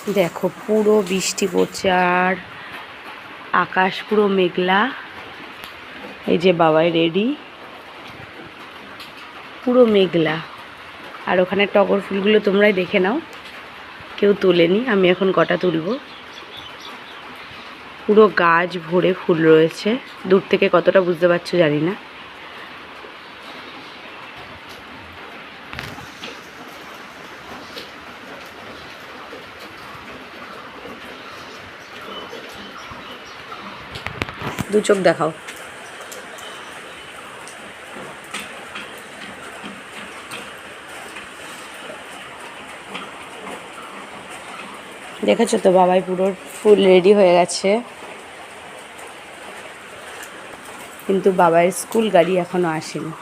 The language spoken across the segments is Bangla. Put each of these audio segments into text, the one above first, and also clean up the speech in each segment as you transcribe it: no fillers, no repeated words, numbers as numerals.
দেখো পুরো বৃষ্টি পড়ছে আর আকাশ পুরো মেঘলা। এই যে বাবাই রেডি, পুরো মেঘলা। আর ওখানে টগর ফুলগুলো তোমরাই দেখে নাও, কেউ তোলেনি, আমি এখন কটা তুলব। পুরো গাছ ভরে ফুল রয়েছে, দূর থেকে কতটা বুঝতে পারছো জানি না। দু চোখ দেখাও। দেখেছো তো বাবাই পুরো ফুল রেডি হয়ে গেছে, কিন্তু বাবার স্কুল গাড়ি এখনো আসেনি।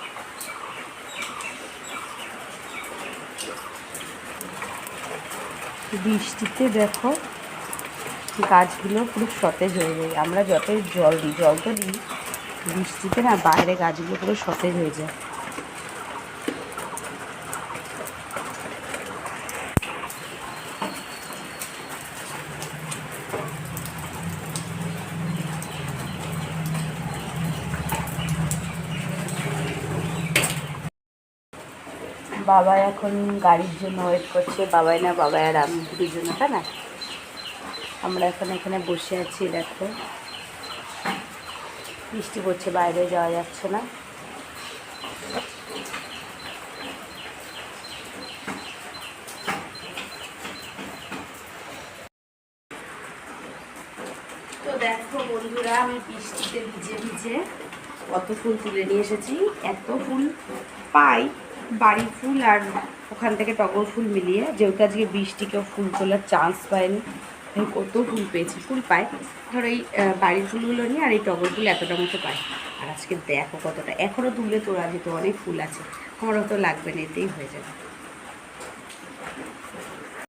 বৃষ্টিতে দেখো গাছগুলো পুরো সতেজ হয়ে যায়। আমরা যতই জল দিই, জল তো দিই, বৃষ্টিতে না বাইরে গাছগুলো পুরো সতেজ হয়ে যায়। বাবা এখন গাড়ির জন্য ওয়েট করছে, বাবাই আর আমি দুজনে, তাই না? আমরা এখন এখানে বসে আছি। দেখো বৃষ্টি পড়ছে, বাইরে যাওয়া যাচ্ছে না। তো দেখো বন্ধুরা, আমি বৃষ্টিতে ভিজে ভিজে কত ফুল তুলে নিয়ে এসেছি। এত ফুল পাই, বাড়ির ফুল আর ওখান থেকে টগর ফুল মিলিয়ে, যেহেতু আজকে বৃষ্টিকেও ফুল তোলার চান্স পায়নি, আমি কত ফুল পেয়েছি। ফুল পাই ধরো এই বাড়ির ফুলগুলো নিয়ে, আর এই টগর ফুল এতটা মতো পাই। আর আজকে দেখো কতটা, এখনও তুললে তোলা যেত, অনেক ফুল আছে, আমার অত লাগবে না, এতেই হয়ে যাবে।